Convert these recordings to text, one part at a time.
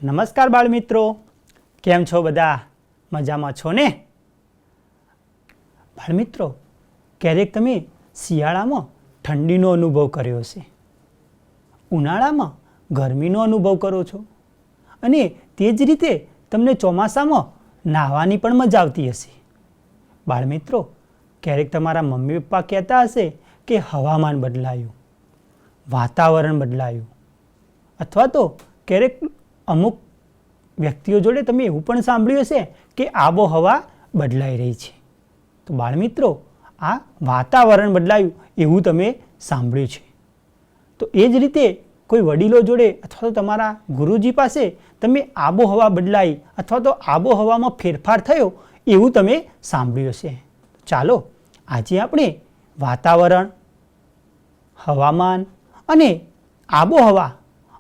નમસ્કાર બાળ મિત્રો, કેમ છો બધા? મજામાં છો ને? બાળ મિત્રો, ક્યારેક તમે શિયાળામાં ઠંડીનો અનુભવ કર્યો હશે, ઉનાળામાં ગરમીનો અનુભવ કરો છો અને તે જ રીતે તમને ચોમાસામાં નાહવાની પણ મજા આવતી હશે. બાળ મિત્રો, ક્યારેક તમારા મમ્મી પપ્પા કહેતા હશે કે હવામાન બદલાયું, વાતાવરણ બદલાયું, અથવા તો ક્યારેક અમુક વ્યક્તિઓ જોડે તમે એવું પણ સાંભળ્યું હશે કે આબોહવા બદલાઈ રહી છે. તો બાળ મિત્રો, આ વાતાવરણ બદલાયું એવું તમે સાંભળ્યું છે. તો એ જ રીતે કોઈ વડીલો જોડે અથવા તો તમારા ગુરુજી પાસે તમે આબોહવા બદલાઈ અથવા તો આબોહવામાં ફેરફાર થયો એવું તમે સાંભળ્યું હશે. ચાલો આજે આપણે વાતાવરણ, હવામાન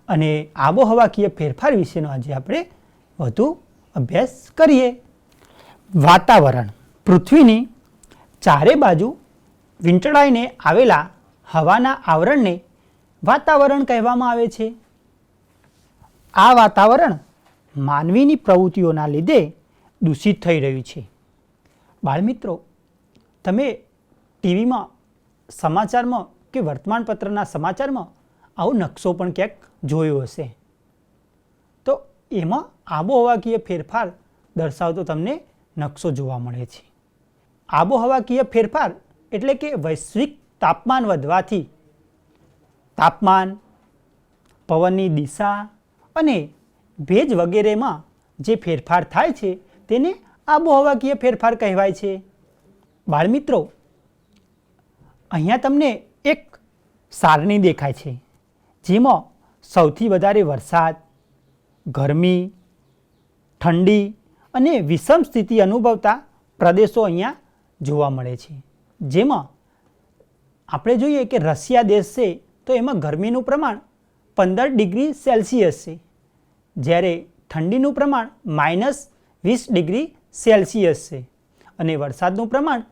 અને આબોહવાકીય ફેરફાર વિશેનો આજે આપણે વધુ અભ્યાસ કરીએ. વાતાવરણ પૃથ્વીની ચારે બાજુ વીંટળાઈને આવેલા હવાના આવરણને વાતાવરણ કહેવામાં આવે છે. આ વાતાવરણ માનવીની પ્રવૃત્તિઓના લીધે દૂષિત થઈ રહ્યું છે. બાળમિત્રો, તમે ટીવીમાં, સમાચારમાં કે વર્તમાનપત્રના સમાચારમાં આવો નકશો પણ ક્યાંક જોયો હશે. તો એમાં આબોહવાકીય ફેરફાર દર્શાવતો તમને નકશો જોવા મળે છે. આબોહવાકીય ફેરફાર એટલે કે વૈશ્વિક તાપમાન વધવાથી તાપમાન, પવનની દિશા અને ભેજ વગેરેમાં જે ફેરફાર થાય છે તેને આબોહવાકીય ફેરફાર કહેવાય છે. બાળમિત્રો, અહીંયા તમને એક સારણી દેખાય છે જેમાં સૌથી વધારે વરસાદ, ગરમી, ઠંડી અને વિષમ સ્થિતિ અનુભવતા પ્રદેશો અહીંયા જોવા મળે છે. જેમાં આપણે જોઈએ કે રશિયા દેશ છે તો એમાં ગરમીનું પ્રમાણ 15 ડિગ્રી સેલ્સિયસ છે, જ્યારે ઠંડીનું પ્રમાણ -20 ડિગ્રી સેલ્સિયસ છે અને વરસાદનું પ્રમાણ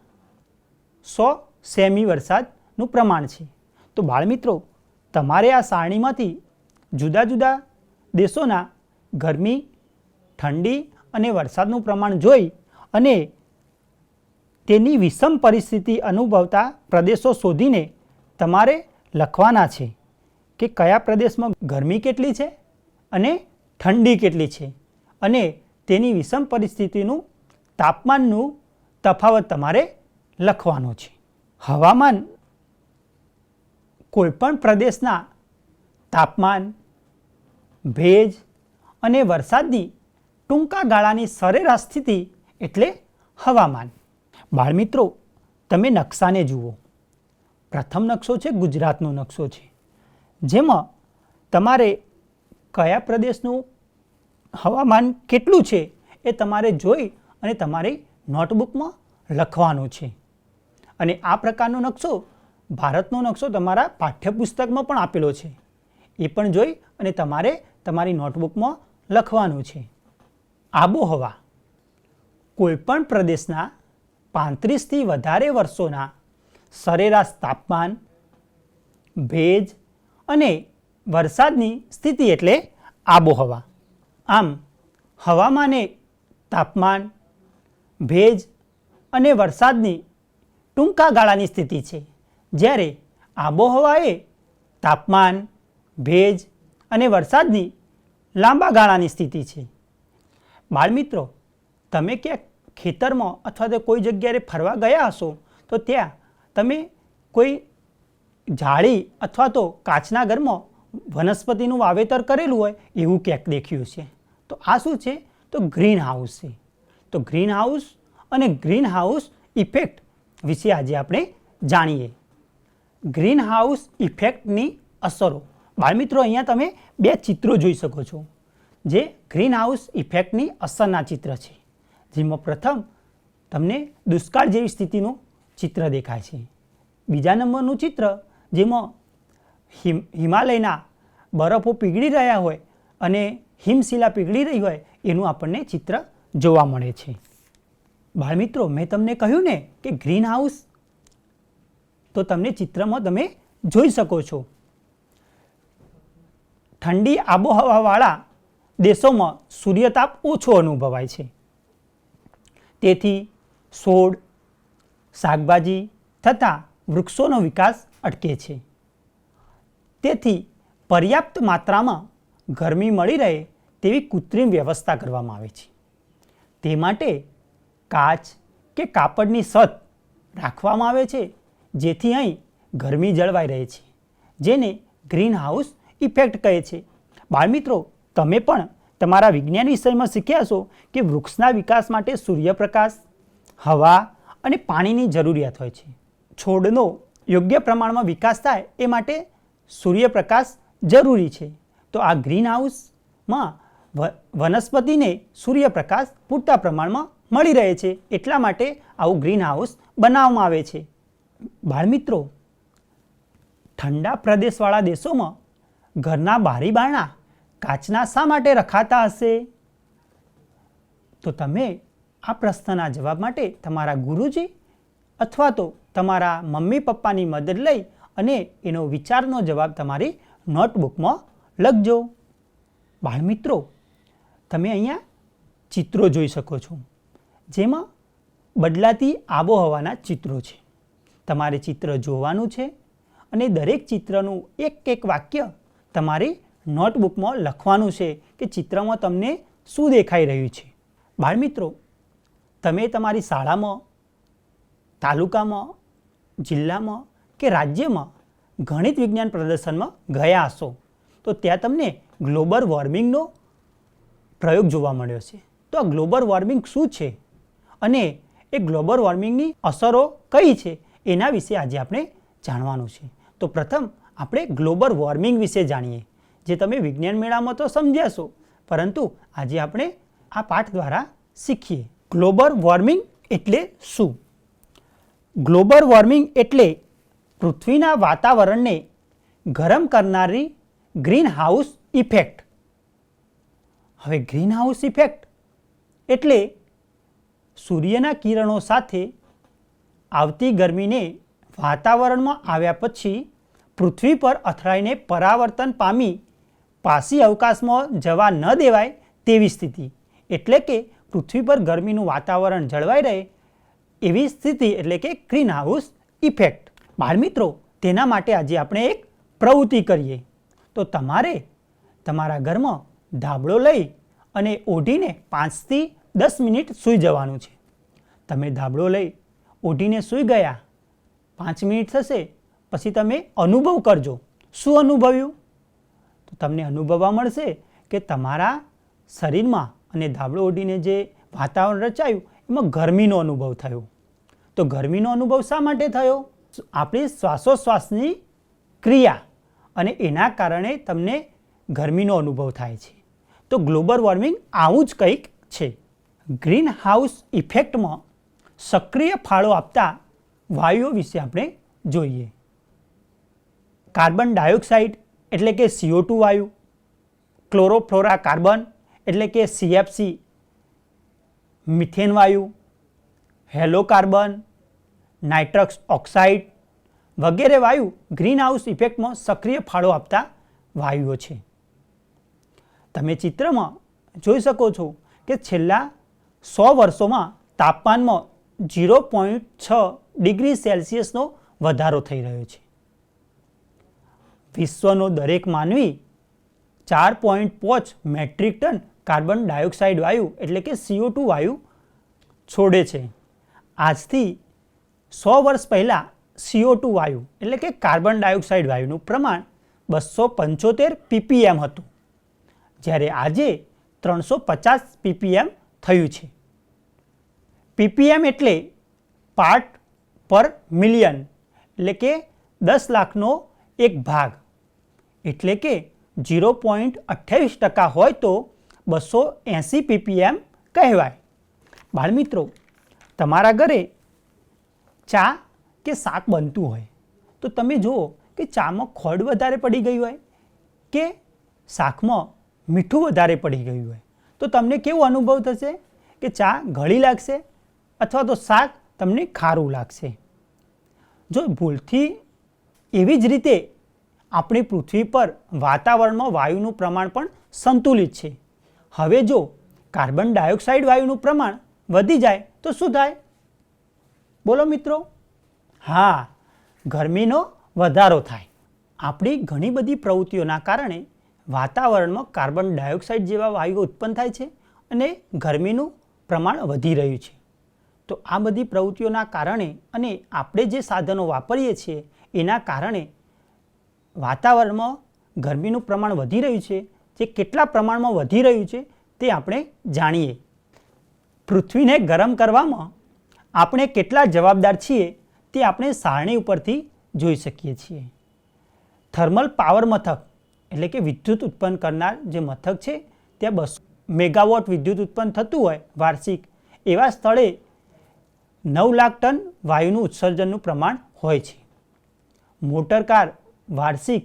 100 સેમી વરસાદનું પ્રમાણ છે. તો બાળમિત્રો, તમારે આ સારણીમાંથી જુદા જુદા દેશોના ગરમી, ઠંડી અને વરસાદનું પ્રમાણ જોઈ અને તેની વિષમ પરિસ્થિતિ અનુભવતા પ્રદેશો શોધીને તમારે લખવાના છે કે કયા પ્રદેશમાં ગરમી કેટલી છે અને ઠંડી કેટલી છે અને તેની વિષમ પરિસ્થિતિનું તાપમાનનું તફાવત તમારે લખવાનો છે. હવામાન કોઈપણ પ્રદેશના તાપમાન, ભેજ અને વરસાદની ટૂંકા ગાળાની સરેરાશ સ્થિતિ એટલે હવામાન. બાળમિત્રો, તમે નકશાને જુઓ. પ્રથમ નકશો છે ગુજરાતનો નકશો છે, જેમાં તમારે કયા પ્રદેશનું હવામાન કેટલું છે એ તમારે જોઈ અને તમારી નોટબુકમાં લખવાનું છે. અને આ પ્રકારનો નકશો, ભારતનો નકશો તમારા પાઠ્યપુસ્તકમાં પણ આપેલો છે, એ પણ જોઈ અને તમારે તમારી નોટબુકમાં લખવાનું છે. આબોહવા કોઈપણ પ્રદેશના 35થી વધારે વર્ષોના સરેરાશ તાપમાન, ભેજ અને વરસાદની સ્થિતિ એટલે આબોહવા. આમ હવામાન એ તાપમાન, ભેજ અને વરસાદની ટૂંકા ગાળાની સ્થિતિ છે, જ્યારે આબોહવા એ તાપમાન, ભેજ અને વરસાદની લાંબા ગાળાની સ્થિતિ છે. બાળમિત્રો, તમે ક્યાંક ખેતરમાં અથવા તો કોઈ જગ્યાએ ફરવા ગયા હશો તો ત્યાં તમે કોઈ જાળી અથવા તો કાચના ઘરમાં વનસ્પતિનું વાવેતર કરેલું હોય એવું ક્યાંક દેખ્યું છે. તો આ શું છે? તો ગ્રીન હાઉસ છે. તો ગ્રીન હાઉસ અને ગ્રીન હાઉસ ઇફેક્ટ વિશે આજે આપણે જાણીએ. ગ્રીન હાઉસ ઇફેક્ટની અસરો. બાળમિત્રો, અહીંયા તમે બે ચિત્રો જોઈ શકો છો જે ગ્રીન હાઉસ ઇફેક્ટની અસરના ચિત્ર છે. જેમાં પ્રથમ તમને દુષ્કાળ જેવી સ્થિતિનું ચિત્ર દેખાય છે. બીજા નંબરનું ચિત્ર જેમાં હિમાલયના બરફો પીગળી રહ્યા હોય અને હિમશિલા પીગળી રહી હોય એનું આપણને ચિત્ર જોવા મળે છે. બાળમિત્રો, મેં તમને કહ્યું ને કે ગ્રીન હાઉસ, તો તમને ચિત્રમાં તમે જોઈ શકો છો ઠંડી આબોહવાવાળા દેશોમાં સૂર્યતાપ ઓછો અનુભવાય છે. તેથી છોડ, શાકભાજી તથા વૃક્ષોનો વિકાસ અટકે છે. તેથી પર્યાપ્ત માત્રામાં ગરમી મળી રહે તેવી કૃત્રિમ વ્યવસ્થા કરવામાં આવે છે. તે માટે કાચ કે કાપડની છત રાખવામાં આવે છે, જેથી અહીં ગરમી જળવાઈ રહે છે, જેને ગ્રીન હાઉસ ઇફેક્ટ કહે છે. બાળમિત્રો, તમે પણ તમારા વિજ્ઞાન વિષયમાં શીખ્યા છો કે વૃક્ષના વિકાસ માટે સૂર્યપ્રકાશ, હવા અને પાણીની જરૂરિયાત હોય છે. છોડનો યોગ્ય પ્રમાણમાં વિકાસ થાય એ માટે સૂર્યપ્રકાશ જરૂરી છે. તો આ ગ્રીન હાઉસમાં વનસ્પતિને સૂર્યપ્રકાશ પૂરતા પ્રમાણમાં મળી રહે છે, એટલા માટે આવું ગ્રીન હાઉસ બનાવવામાં આવે છે. બાળમિત્રો, ઠંડા પ્રદેશવાળા દેશોમાં ઘરના બારી બારણા કાચના શા માટે રખાતા હશે? તો તમે આ પ્રશ્નના જવાબ માટે તમારા ગુરુજી અથવા તો તમારા મમ્મી પપ્પાની મદદ લઈ અને એનો વિચારનો જવાબ તમારી નોટબુકમાં લખજો. બાળમિત્રો, તમે અહીંયા ચિત્રો જોઈ શકો છો, જેમાં બદલાતી આબોહવાના ચિત્રો છે. તમારે ચિત્ર જોવાનું છે અને દરેક ચિત્રનું એક વાક્ય તમારી નોટબુકમાં લખવાનું છે કે ચિત્રમાં તમને શું દેખાઈ રહ્યું છે. બાળમિત્રો, તમે તમારી શાળામાં, તાલુકામાં, જિલ્લામાં કે રાજ્યમાં ગણિત વિજ્ઞાન પ્રદર્શનમાં ગયા હશો, તો ત્યાં તમને ગ્લોબલ વોર્મિંગનો પ્રયોગ જોવા મળ્યો છે. તો આ ગ્લોબલ વોર્મિંગ શું છે અને એ ગ્લોબલ વોર્મિંગની અસરો કઈ છે એના વિશે આજે આપણે જાણવાનું છે. તો પ્રથમ આપણે ગ્લોબલ વોર્મિંગ વિશે જાણીએ, જે તમે વિજ્ઞાન મેળામાં તો સમજ્યા છો, પરંતુ આજે આપણે આ પાઠ દ્વારા શીખીએ. ગ્લોબલ વોર્મિંગ એટલે શું? ગ્લોબલ વોર્મિંગ એટલે પૃથ્વીના વાતાવરણને ગરમ કરનારી ગ્રીન હાઉસ ઇફેક્ટ. હવે ગ્રીન હાઉસ ઇફેક્ટ એટલે સૂર્યના કિરણો સાથે આવતી ગરમીને વાતાવરણમાં આવ્યા પછી પૃથ્વી પર અથડાઈને પરાવર્તન પામી પાછી અવકાશમાં જવા ન દેવાય તેવી સ્થિતિ. એટલે કે પૃથ્વી પર ગરમીનું વાતાવરણ જળવાઈ રહે એવી સ્થિતિ એટલે કે ગ્રીન હાઉસ ઇફેક્ટ. બાળમિત્રો, તેના માટે આજે આપણે એક પ્રવૃત્તિ કરીએ. તો તમારે તમારા ઘરમાં ધાબળો લઈ અને ઓઢીને 5 થી 10 મિનિટ સૂઈ જવાનું છે. તમે ધાબળો લઈ ઓઢીને સૂઈ ગયા, 5 મિનિટ થશે પછી તમે અનુભવ કરજો. શું અનુભવ્યું? તો તમને અનુભવવા મળશે કે તમારા શરીરમાં અને ધાબળો ઓઢીને જે વાતાવરણ રચાયું એમાં ગરમીનો અનુભવ થયો. તો ગરમીનો અનુભવ શા માટે થયો? આપણી શ્વાસોશ્વાસની ક્રિયા અને એના કારણે તમને ગરમીનો અનુભવ થાય છે. તો ગ્લોબલ વોર્મિંગ આવું જ કંઈક છે. ગ્રીન હાઉસ ઇફેક્ટમાં સક્રિય ફાળો આપતા વાયુઓ વિશે આપણે જોઈએ. કાર્બન ડાયોક્સાઇડ એટલે કે CO2 વાયુ, ક્લોરોફ્લોરા કાર્બન એટલે કે CFC, મિથેન વાયુ, હેલો કાર્બન, નાઇટ્રસ ઓક્સાઇડ વગેરે વાયુ ગ્રીન હાઉસ ઇફેક્ટમાં સક્રિય ફાળો આપતા વાયુઓ છે. તમે ચિત્રમાં જોઈ શકો છો કે છેલ્લા 100 વર્ષોમાં તાપમાનમાં 0.6 ડિગ્રી સેલ્સિયસનો વધારો થઈ રહ્યો છે. વિશ્વનો દરેક માનવી 4.5 મેટ્રિક ટન કાર્બન ડાયોક્સાઇડ વાયુ એટલે કે CO2 વાયુ છોડે છે. આજથી 100 વર્ષ પહેલાં CO2 વાયુ એટલે કે કાર્બન ડાયોક્સાઇડ વાયુનું પ્રમાણ 275 ppm હતું, જ્યારે આજે 350 ppm થયું છે. ppm એટલે પાર્ટ પર મિલિયન એટલે કે 10 લાખનો એક ભાગ, એટલે કે 0.28% હોય તો 280 ppm કહેવાય. બાળમિત્રો, તમારા ઘરે ચા કે શાક બનતું હોય તો તમે જુઓ કે ચામાં ખોડ વધારે પડી ગઈ હોય કે શાકમાં મીઠું વધારે પડી ગયું હોય તો તમને કેવો અનુભવ થશે કે ચા ગળી લાગશે અથવા તો શાક તમને ખારું લાગશે. જો ભૂલથી એવી જ રીતે આપણી પૃથ્વી પર વાતાવરણમાં વાયુનું પ્રમાણ પણ સંતુલિત છે હવે જો કાર્બન ડાયોક્સાઇડ વાયુનું પ્રમાણ વધી જાય તો શું થાય? બોલો મિત્રો. હા, ગરમીનો વધારો થાય. આપણી ઘણી બધી પ્રવૃત્તિઓના કારણે વાતાવરણમાં કાર્બન ડાયોક્સાઇડ જેવા વાયુઓ ઉત્પન્ન થાય છે અને ગરમીનું પ્રમાણ વધી રહ્યું છે. તો આ બધી પ્રવૃત્તિઓના કારણે અને આપણે જે સાધનો વાપરીએ છીએ એના કારણે વાતાવરણમાં ગરમીનું પ્રમાણ વધી રહ્યું છે. જે કેટલા પ્રમાણમાં વધી રહ્યું છે તે આપણે જાણીએ. પૃથ્વીને ગરમ કરવામાં આપણે કેટલા જવાબદાર છીએ તે આપણે સારણી ઉપરથી જોઈ શકીએ છીએ. થર્મલ પાવર મથક એટલે કે વિદ્યુત ઉત્પન્ન કરનાર જે મથક છે ત્યાં 200 મેગાવોટ વિદ્યુત ઉત્પન્ન થતું હોય વાર્ષિક, એવા સ્થળે 9 લાખ ટન વાયુનું ઉત્સર્જનનું પ્રમાણ હોય છે. મોટર કાર વાર્ષિક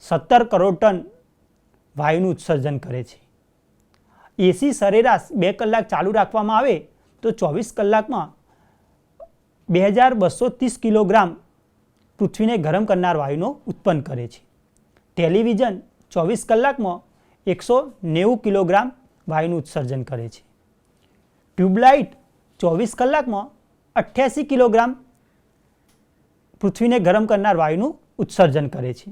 17 કરોડ ટન વાયુનું ઉત્સર્જન કરે છે. એસી સરેરાશ 2 કલાક ચાલુ રાખવામાં આવે તો 24 કલાકમાં 2230 કિલોગ્રામ પૃથ્વીને ગરમ કરનાર વાયુનો ઉત્પન્ન કરે છે. ટેલિવિઝન 24 કલાકમાં 190 કિલોગ્રામ વાયુનું ઉત્સર્જન કરે છે. ટ્યુબલાઇટ 24 કલાકમાં 88 કિલોગ્રામ પૃથ્વીને ગરમ કરનાર વાયુનું ઉત્સર્જન કરે છે.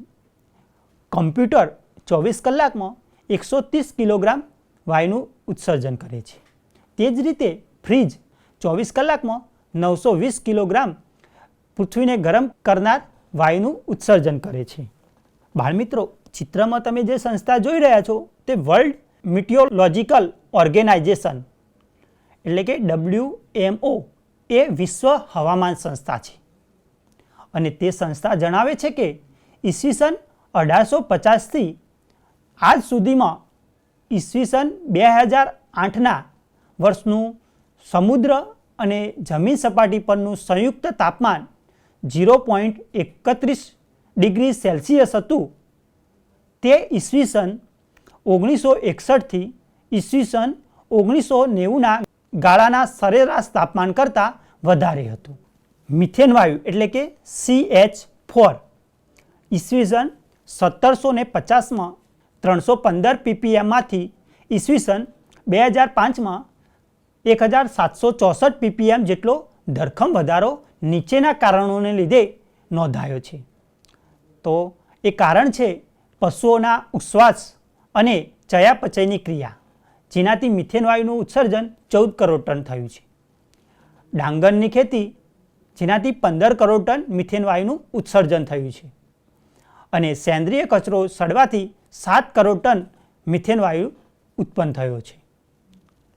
કમ્પ્યુટર 24 કલાકમાં 130 કિલોગ્રામ વાયુનું ઉત્સર્જન કરે છે. તે જ રીતે ફ્રીજ 24 કલાકમાં 920 કિલોગ્રામ પૃથ્વીને ગરમ કરનાર વાયુનું ઉત્સર્જન કરે છે. બાળમિત્રો, ચિત્રમાં તમે જે સંસ્થા જોઈ રહ્યા છો તે વર્લ્ડ મિટિયોલોજિકલ ઓર્ગેનાઇઝેશન એટલે કે WMO એ વિશ્વ હવામાન સંસ્થા છે. અને તે સંસ્થા જણાવે છે કે ઈસવીસન 1850થી આજ સુધીમાં ઈસવીસન 2008ના વર્ષનું સમુદ્ર અને જમીન સપાટી પરનું સંયુક્ત તાપમાન 0.31 ડિગ્રી સેલ્સિયસ હતું. તે ઈસવીસન 1961થી ઈસવીસન 1990ના ગાળાના સરેરાશ તાપમાન કરતાં વધારે હતું. મિથેન વાયુ એટલે કે CH4 ઈસવીસન 1750માં 315 ppmમાંથી ઈસવીસન 2005માં 1764 ppm જેટલો ધરખમ વધારો નીચેના કારણોને લીધે નોંધાયો છે. તો એ કારણ છે પશુઓના ઉચ્છ્વાસ અને ચયાપચયની ક્રિયા, જેનાથી મિથેન વાયુનું ઉત્સર્જન 14 કરોડ ટન થયું છે. ડાંગરની ખેતી, જેનાથી 15 કરોડ ટન મિથેન વાયુનું ઉત્સર્જન થયું છે. અને સેન્દ્રિય કચરો સડવાથી 7 કરોડ ટન મિથેન વાયુ ઉત્પન્ન થયો છે.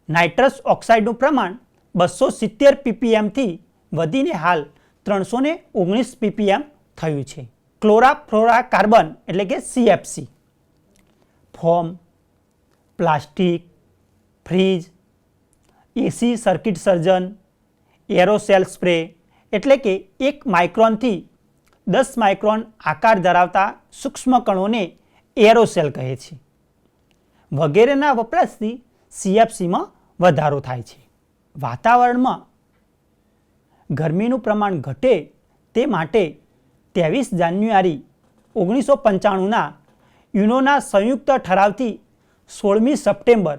નાઇટ્રસ ઓક્સાઇડનું પ્રમાણ 270 ppmથી વધીને હાલ 319 ppm થયું છે. ક્લોરાફ્લોરાકાર્બન એટલે કે CFC ફોમ, પ્લાસ્ટિક, ફ્રીજ, એસી સર્કિટ સર્જન, એરોસેલ સ્પ્રે એટલે કે 1 માઇક્રોનથી 10 માઇક્રોન આકાર ધરાવતા સૂક્ષ્મ કણોને એરોસેલ કહે છે. વગેરેના વપરાશથી CFCમાં વધારો થાય છે. વાતાવરણમાં ગરમીનું પ્રમાણ ઘટે તે માટે 23 જાન્યુઆરી 1995ના યુનોના સંયુક્ત ઠરાવથી 16મી સપ્ટેમ્બર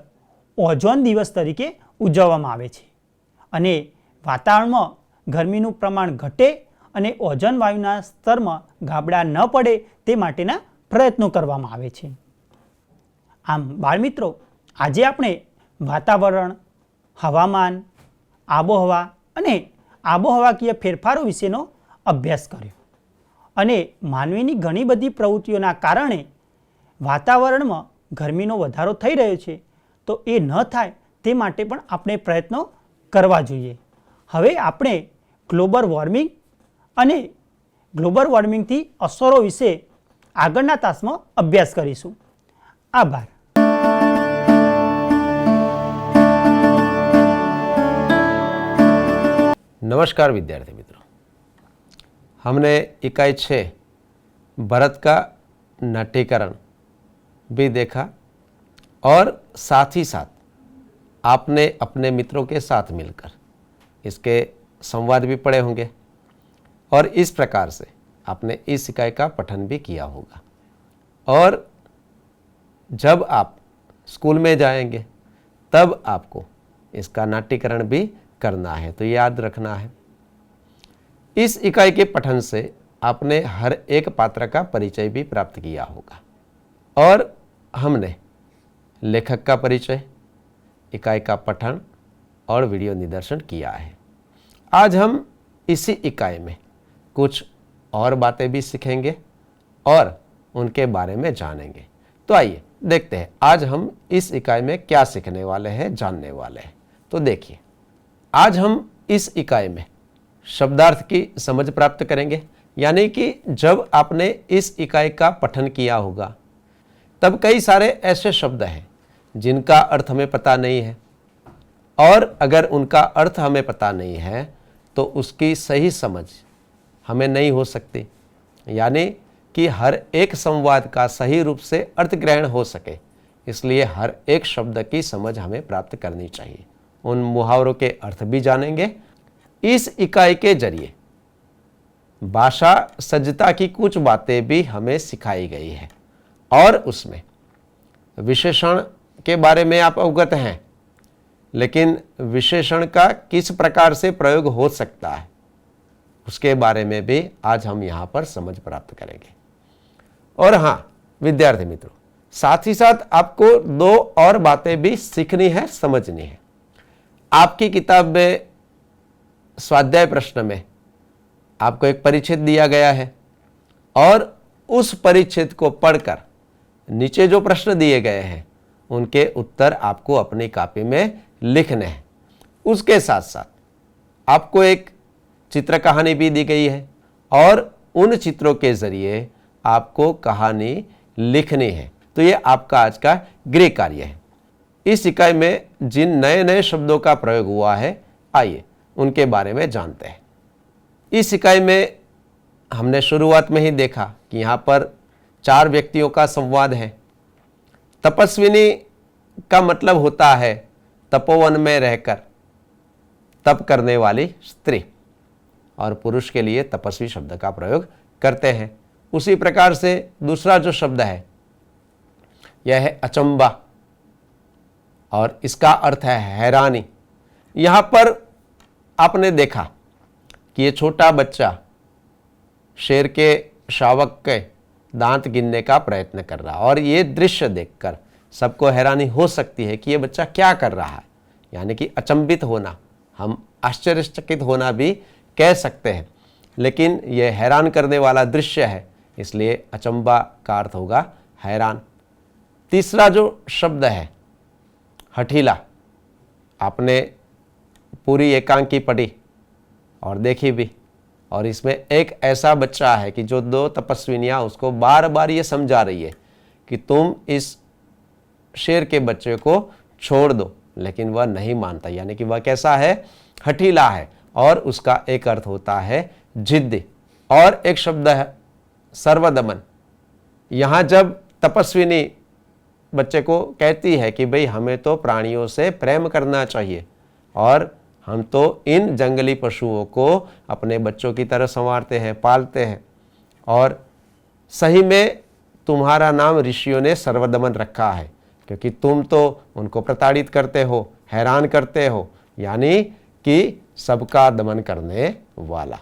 ઓઝોન દિવસ તરીકે ઉજવવામાં આવે છે. અને વાતાવરણમાં ગરમીનું પ્રમાણ ઘટે અને ઓઝોન વાયુના સ્તરમાં ગાબડા ન પડે તે માટેના પ્રયત્નો કરવામાં આવે છે. આમ બાળમિત્રો, આજે આપણે વાતાવરણ, હવામાન, આબોહવા અને આબોહવાકીય ફેરફારો વિશેનો અભ્યાસ કર્યો. અને માનવીની ઘણી બધી પ્રવૃત્તિઓના કારણે વાતાવરણમાં ગરમીનો વધારો થઈ રહ્યો છે. તો એ ન થાય તે માટે પણ આપણે પ્રયત્નો કરવા જોઈએ. હવે આપણે ગ્લોબલ વોર્મિંગ અને ગ્લોબલ વોર્મિંગથી અસરો વિશે આગળના તાસમાં અભ્યાસ કરીશું. આભાર. नमस्कार विद्यार्थी मित्रों, हमने इकाई 6 भरत का नाट्यकरण भी देखा और साथ ही साथ आपने अपने मित्रों के साथ मिलकर इसके संवाद भी पढ़े होंगे और इस प्रकार से आपने इस इकाई का पठन भी किया होगा. और जब आप स्कूल में जाएंगे तब आपको इसका नाट्यकरण भी करना है, तो याद रखना है। इस इकाई के पठन से आपने हर एक पात्र का परिचय भी प्राप्त किया होगा और हमने लेखक का परिचय, इकाई का पठन और वीडियो निदर्शन किया है। आज हम इसी इकाई में कुछ और बातें भी सीखेंगे और उनके बारे में जानेंगे। तो आइए देखते हैं आज हम इस इकाई में क्या सीखने वाले हैं, जानने वाले हैं। तो देखिए, आज हम इस इकाई में शब्दार्थ की समझ प्राप्त करेंगे, यानी कि जब आपने इस इकाई का पठन किया होगा तब कई सारे ऐसे शब्द हैं जिनका अर्थ हमें पता नहीं है, और अगर उनका अर्थ हमें पता नहीं है तो उसकी सही समझ हमें नहीं हो सकती, यानी कि हर एक संवाद का सही रूप से अर्थ ग्रहण हो सके, इसलिए हर एक शब्द की समझ हमें प्राप्त करनी चाहिए। उन मुहावरों के अर्थ भी जानेंगे। इस इकाई के जरिए भाषा सज्जता की कुछ बातें भी हमें सिखाई गई है और उसमें विशेषण के बारे में आप अवगत हैं, लेकिन विशेषण का किस प्रकार से प्रयोग हो सकता है उसके बारे में भी आज हम यहाँ पर समझ प्राप्त करेंगे। और हाँ विद्यार्थी मित्रों, साथ ही साथ आपको दो और बातें भी सीखनी है, समझनी है। आपकी किताब में स्वाध्याय प्रश्न में आपको एक परिच्छेद दिया गया है और उस परिच्छेद को पढ़कर नीचे जो प्रश्न दिए गए हैं उनके उत्तर आपको अपनी कॉपी में लिखने हैं। उसके साथ साथ आपको एक चित्र कहानी भी दी गई है और उन चित्रों के जरिए आपको कहानी लिखनी है। तो ये आपका आज का गृह कार्य है। इस इकाई में जिन नए नए शब्दों का प्रयोग हुआ है, आइए उनके बारे में जानते हैं। इस इकाई में हमने शुरुआत में ही देखा कि यहाँ पर 4 व्यक्तियों का संवाद है। तपस्विनी का मतलब होता है तपोवन में रहकर तप करने वाली स्त्री, और पुरुष के लिए तपस्वी शब्द का प्रयोग करते हैं। उसी प्रकार से दूसरा जो शब्द है यह है अचंबा और इसका अर्थ है हैरानी। यहाँ पर आपने देखा कि ये छोटा बच्चा शेर के शावक के दांत गिनने का प्रयत्न कर रहा है और ये दृश्य देखकर सबको हैरानी हो सकती है कि ये बच्चा क्या कर रहा है, यानी कि अचंभित होना, हम आश्चर्यचकित होना भी कह सकते हैं, लेकिन यह हैरान करने वाला दृश्य है, इसलिए अचंबा का अर्थ होगा हैरान। तीसरा जो शब्द है हठीला, आपने पूरी एकांकी पढ़ी और देखी भी, और इसमें एक ऐसा बच्चा है कि जो 2 तपस्विनियाँ उसको बार बार ये समझा रही है कि तुम इस शेर के बच्चे को छोड़ दो, लेकिन वह नहीं मानता, यानी कि वह कैसा है, हठीला है, और उसका एक अर्थ होता है जिद्दी। और एक शब्द है सर्वदमन। यहाँ जब तपस्विनी बच्चे को कहती है कि भाई हमें तो प्राणियों से प्रेम करना चाहिए और हम तो इन जंगली पशुओं को अपने बच्चों की तरह संवारते हैं, पालते हैं, और सही में तुम्हारा नाम ऋषियों ने सर्वदमन रखा है क्योंकि तुम तो उनको प्रताड़ित करते हो, हैरान करते हो, यानी कि सबका दमन करने वाला।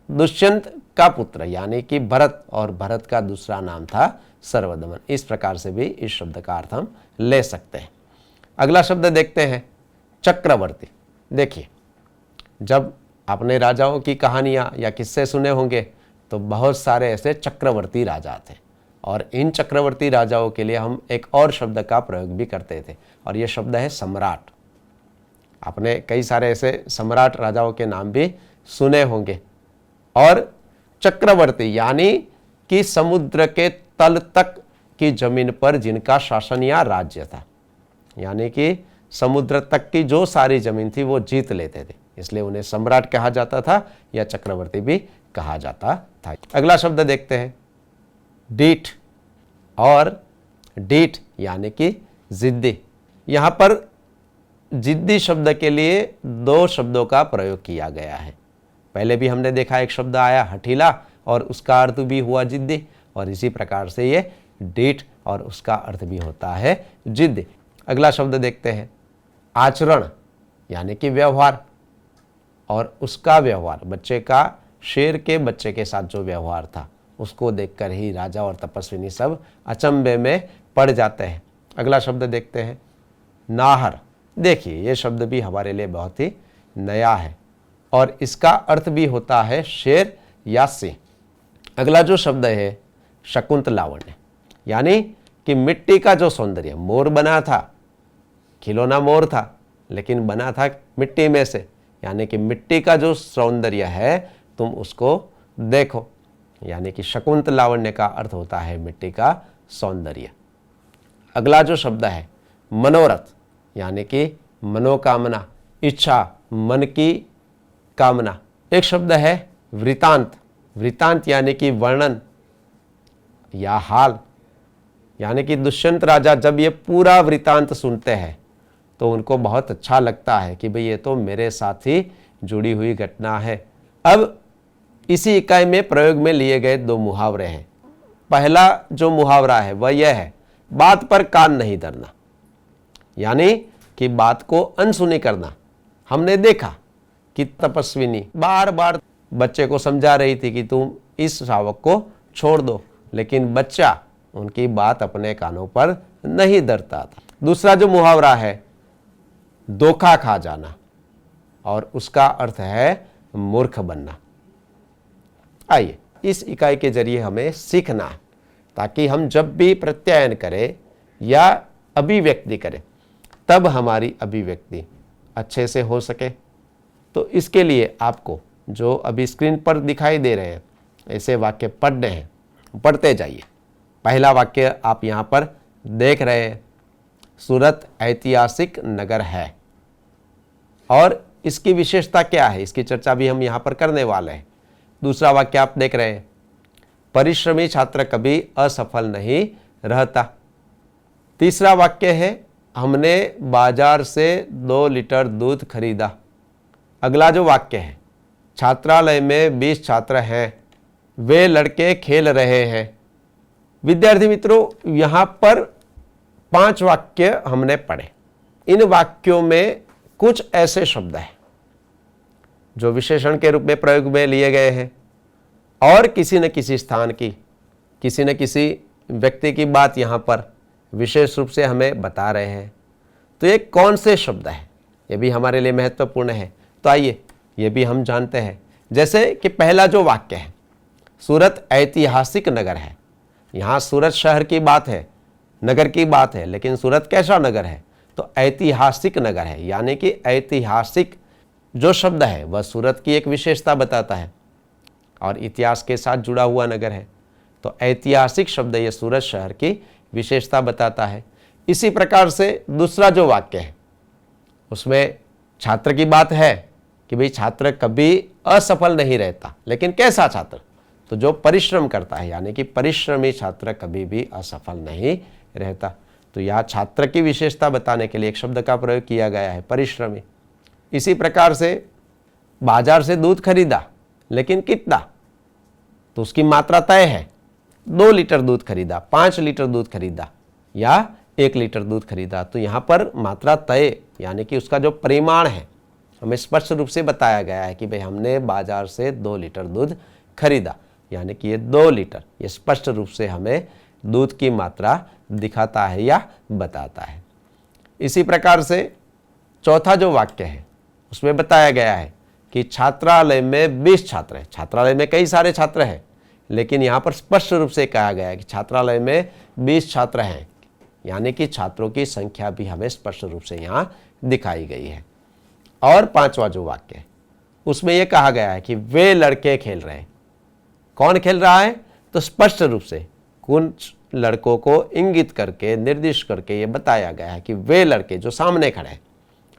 दुष्यंत का पुत्र यानी कि भरत, और भरत का दूसरा नाम था सर्वदमन। इस प्रकार से भी इस शब्द का अर्थ हम ले सकते हैं। अगला शब्द देखते हैं चक्रवर्ती। देखिए, जब आपने राजाओं की कहानियाँ या किस्से सुने होंगे तो बहुत सारे ऐसे चक्रवर्ती राजा थे, और इन चक्रवर्ती राजाओं के लिए हम एक और शब्द का प्रयोग भी करते थे, और यह शब्द है सम्राट। आपने कई सारे ऐसे सम्राट राजाओं के नाम भी सुने होंगे। और चक्रवर्ती यानी कि समुद्र के तल तक की जमीन पर जिनका शासन या राज्य था, यानी कि समुद्र तक की जो सारी जमीन थी वो जीत लेते थे, इसलिए उन्हें सम्राट कहा जाता था या चक्रवर्ती भी कहा जाता था। अगला शब्द देखते हैं डीठ, और डीठ यानी कि जिद्दी। यहाँ पर जिद्दी शब्द के लिए 2 शब्दों का प्रयोग किया गया है। पहले भी हमने देखा एक शब्द आया हठीला और उसका अर्थ भी हुआ जिद्दी, और इसी प्रकार से ये डीठ और उसका अर्थ भी होता है जिद्दी। अगला शब्द देखते हैं आचरण यानी कि व्यवहार, और उसका व्यवहार, बच्चे का, शेर के बच्चे के साथ जो व्यवहार था उसको देखकर ही राजा और तपस्विनी सब अचंभे में पड़ जाते हैं। अगला शब्द देखते हैं, नाहर। देखिए ये शब्द भी हमारे लिए बहुत ही नया है और इसका अर्थ भी होता है शेर या सिंह। अगला जो शब्द है शकुंत लावण्य, यानी कि मिट्टी का जो सौंदर्य, मोर बना था, खिलौना मोर था लेकिन बना था मिट्टी में से, यानी कि मिट्टी का जो सौंदर्य है तुम उसको देखो, यानी कि शकुंत लावण्य का अर्थ होता है मिट्टी का सौंदर्य। अगला जो शब्द है मनोरथ, यानी कि मनोकामना, इच्छा, मन की कामना। एक शब्द है वृतांत। वृतांत यानी कि वर्णन या हाल, यानी कि दुष्यंत राजा जब ये पूरा वृतांत सुनते हैं तो उनको बहुत अच्छा लगता है कि भाई ये तो मेरे साथ ही जुड़ी हुई घटना है। अब इसी इकाई में प्रयोग में लिए गए दो मुहावरे हैं। पहला जो मुहावरा है वह यह है, बात पर कान नहीं धरना, यानी कि बात को अनसुनी करना। हमने देखा कि तपस्विनी बार बार बच्चे को समझा रही थी कि तुम इस शावक को छोड़ दो, लेकिन बच्चा उनकी बात अपने कानों पर नहीं धरता था। दूसरा जो मुहावरा है धोखा खा जाना, और उसका अर्थ है मूर्ख बनना। आइए इस इकाई के जरिए हमें सीखना है ताकि हम जब भी प्रत्यायन करें या अभिव्यक्ति करें तब हमारी अभिव्यक्ति अच्छे से हो सके। तो इसके लिए आपको जो अभी स्क्रीन पर दिखाई दे रहे हैं ऐसे वाक्य पढ़ने हैं, पढ़ते जाइए। पहला वाक्य आप यहाँ पर देख रहे हैं, सूरत ऐतिहासिक नगर है, और इसकी विशेषता क्या है इसकी चर्चा भी हम यहाँ पर करने वाले हैं। दूसरा वाक्य आप देख रहे हैं, परिश्रमी छात्र कभी असफल नहीं रहता। तीसरा वाक्य है, हमने बाजार से 2 लीटर दूध खरीदा। अगला जो वाक्य है, छात्रालय में 20 छात्र हैं, वे लड़के खेल रहे हैं। विद्यार्थी मित्रों, यहाँ पर 5 वाक्य हमने पढ़े। इन वाक्यों में कुछ ऐसे शब्द हैं जो विशेषण के रूप में प्रयोग में लिए गए हैं और किसी न किसी स्थान की, किसी न किसी व्यक्ति की बात यहाँ पर विशेष रूप से हमें बता रहे हैं। तो ये कौन से शब्द हैं, ये भी हमारे लिए महत्वपूर्ण है। तो आइए ये भी हम जानते हैं। जैसे कि पहला जो वाक्य है, सूरत ऐतिहासिक नगर है। यहाँ सूरत शहर की बात है, नगर की बात है, लेकिन सूरत कैसा नगर है? तो ऐतिहासिक नगर है, यानी कि ऐतिहासिक जो शब्द है वह सूरत की एक विशेषता बताता है और इतिहास के साथ जुड़ा हुआ नगर है। तो ऐतिहासिक शब्द ये सूरत शहर की विशेषता बताता है। इसी प्रकार से दूसरा जो वाक्य है उसमें छात्र की बात है कि भाई छात्र कभी असफल नहीं रहता, लेकिन कैसा छात्र? तो जो परिश्रम करता है, यानी कि परिश्रमी छात्र कभी भी असफल नहीं रहता। तो यह छात्र की विशेषता बताने के लिए एक शब्द का प्रयोग किया गया है, परिश्रमी। इसी प्रकार से बाजार से दूध खरीदा, लेकिन कितना? तो उसकी मात्रा तय है, 2 लीटर दूध खरीदा, 5 लीटर दूध खरीदा या 1 लीटर दूध खरीदा। तो यहाँ पर मात्रा तय यानी कि उसका जो परिमाण है हमें स्पष्ट रूप से बताया गया है कि भाई हमने बाजार से 2 लीटर दूध खरीदा, यानी कि ये 2 लीटर, ये स्पष्ट रूप से हमें दूध की मात्रा दिखाता है या बताता है। इसी प्रकार से चौथा जो वाक्य है उसमें बताया गया है कि छात्रालय में 20 छात्र हैं। छात्रालय में कई सारे छात्र हैं, लेकिन यहाँ पर स्पष्ट रूप से कहा गया है कि छात्रालय में 20 छात्र हैं, यानी कि छात्रों की संख्या भी हमें स्पष्ट रूप से यहाँ दिखाई गई है। और पांचवा जो वाक्य है उसमें यह कहा गया है कि वे लड़के खेल रहे हैं। कौन खेल रहा है? तो स्पष्ट रूप से कुछ लड़कों को इंगित करके, निर्दिष्ट करके ये बताया गया है कि वे लड़के जो सामने खड़े हैं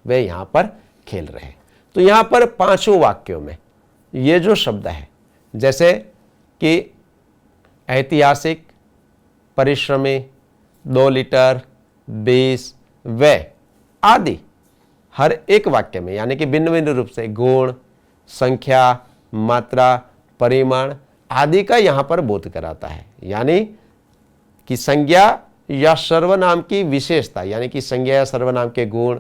वे यहाँ पर खेल रहे हैं। तो यहाँ पर 5 वाक्यों में ये जो शब्द है, जैसे कि ऐतिहासिक, परिश्रमी, 2 लीटर, 20, वे आदि, हर एक वाक्य में यानी कि भिन्न भिन्न रूप से गुण, संख्या, मात्रा, परिमाण आदि का यहाँ पर बोध कराता है। यानी कि संज्ञा या सर्वनाम की विशेषता, यानी कि संज्ञा या सर्वनाम के गुण,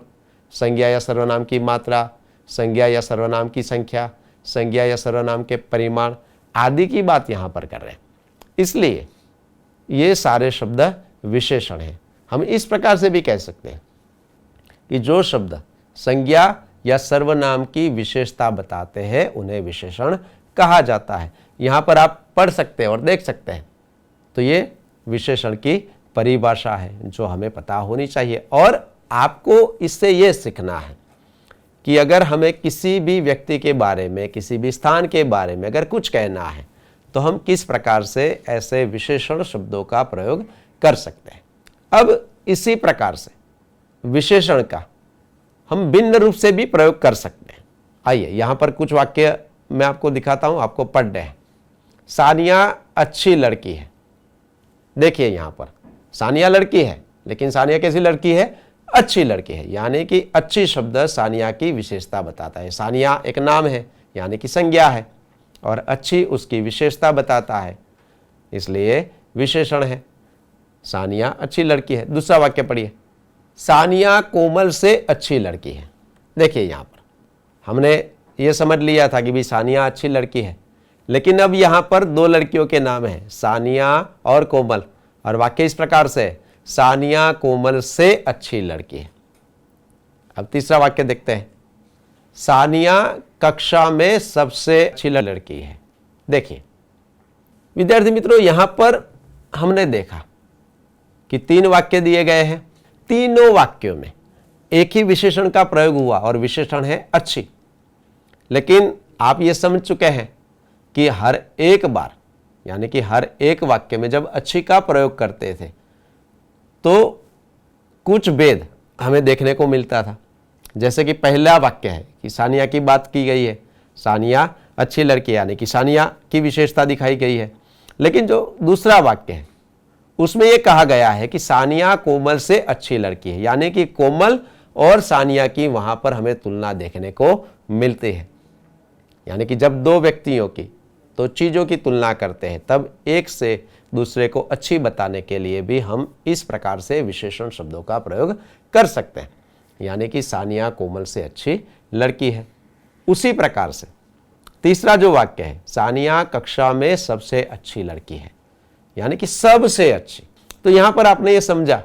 संज्ञा या सर्वनाम की मात्रा, संज्ञा या सर्वनाम की संख्या, संज्ञा या सर्वनाम के परिमाण आदि की बात यहाँ पर कर रहे हैं। इसलिए ये सारे शब्द विशेषण हैं। हम इस प्रकार से भी कह सकते हैं कि जो शब्द संज्ञा या सर्वनाम की विशेषता बताते हैं उन्हें विशेषण कहा जाता है। यहाँ पर आप पढ़ सकते हैं और देख सकते हैं। तो ये विशेषण की परिभाषा है जो हमें पता होनी चाहिए। और आपको इससे ये सीखना है कि अगर हमें किसी भी व्यक्ति के बारे में, किसी भी स्थान के बारे में अगर कुछ कहना है तो हम किस प्रकार से ऐसे विशेषण शब्दों का प्रयोग कर सकते हैं। अब इसी प्रकार से विशेषण का हम भिन्न रूप से भी प्रयोग कर सकते हैं। आइए यहाँ पर कुछ वाक्य मैं आपको दिखाता हूँ, आपको पढ़ने हैं। सानिया अच्छी लड़की है। देखिए यहाँ पर सानिया लड़की है, लेकिन सानिया कैसी लड़की है? अच्छी लड़की है। यानी कि अच्छी शब्द सानिया की विशेषता बताता है। सानिया एक नाम है यानी कि संज्ञा है और अच्छी उसकी विशेषता बताता है, इसलिए विशेषण है। सानिया अच्छी लड़की है। दूसरा वाक्य पढ़िए, सानिया कोमल से अच्छी लड़की है। देखिए यहाँ पर हमने ये समझ लिया था कि भी सानिया अच्छी लड़की है, लेकिन अब यहाँ पर दो लड़कियों के नाम हैं, सानिया और कोमल, और वाक्य इस प्रकार से, सानिया कोमल से अच्छी लड़की है। अब तीसरा वाक्य देखते हैं, सानिया कक्षा में सबसे अच्छी लड़की है। देखिए विद्यार्थी मित्रों, यहाँ पर हमने देखा कि 3 वाक्य दिए गए हैं। तीनों वाक्यों में एक ही विशेषण का प्रयोग हुआ और विशेषण है अच्छी। लेकिन आप ये समझ चुके हैं कि हर एक बार यानी कि हर एक वाक्य में जब अच्छी का प्रयोग करते थे तो कुछ भेद हमें देखने को मिलता था। जैसे कि पहला वाक्य है कि सानिया की बात की गई है, सानिया अच्छी लड़की यानी कि सानिया की विशेषता दिखाई गई है। लेकिन जो दूसरा वाक्य है उसमें यह कहा गया है कि सानिया कोमल से अच्छी लड़की है, यानी कि कोमल और सानिया की वहां पर हमें तुलना देखने को मिलती है। यानी कि जब दो व्यक्तियों की, तो चीज़ों की तुलना करते हैं तब एक से दूसरे को अच्छी बताने के लिए भी हम इस प्रकार से विशेषण शब्दों का प्रयोग कर सकते हैं। यानी कि सानिया कोमल से अच्छी लड़की है। उसी प्रकार से तीसरा जो वाक्य है, सानिया कक्षा में सबसे अच्छी लड़की है, यानी कि सबसे अच्छी। तो यहाँ पर आपने ये समझा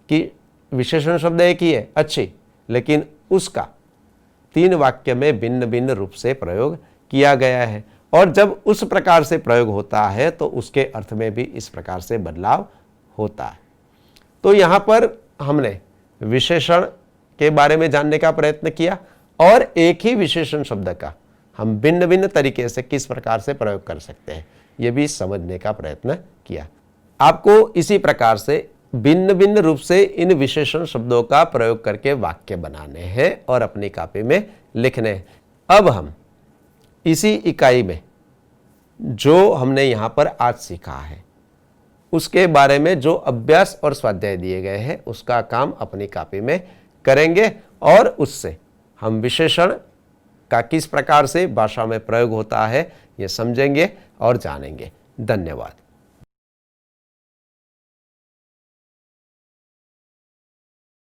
कि विशेषण शब्द एक ही है, अच्छी, लेकिन उसका 3 वाक्य में भिन्न भिन्न रूप से प्रयोग किया गया है। और जब उस प्रकार से प्रयोग होता है तो उसके अर्थ में भी इस प्रकार से बदलाव होता है। तो यहाँ पर हमने विशेषण के बारे में जानने का प्रयत्न किया और एक ही विशेषण शब्द का हम भिन्न भिन्न तरीके से किस प्रकार से प्रयोग कर सकते हैं ये भी समझने का प्रयत्न किया। आपको इसी प्रकार से भिन्न भिन्न रूप से इन विशेषण शब्दों का प्रयोग करके वाक्य बनाने हैं और अपनी कॉपी में लिखने हैं। अब हम इसी इकाई में जो हमने यहाँ पर आज सीखा है उसके बारे में जो अभ्यास और स्वाध्याय दिए गए हैं उसका काम अपनी कॉपी में करेंगे और उससे हम विशेषण का किस प्रकार से भाषा में प्रयोग होता है ये समझेंगे और जानेंगे। धन्यवाद।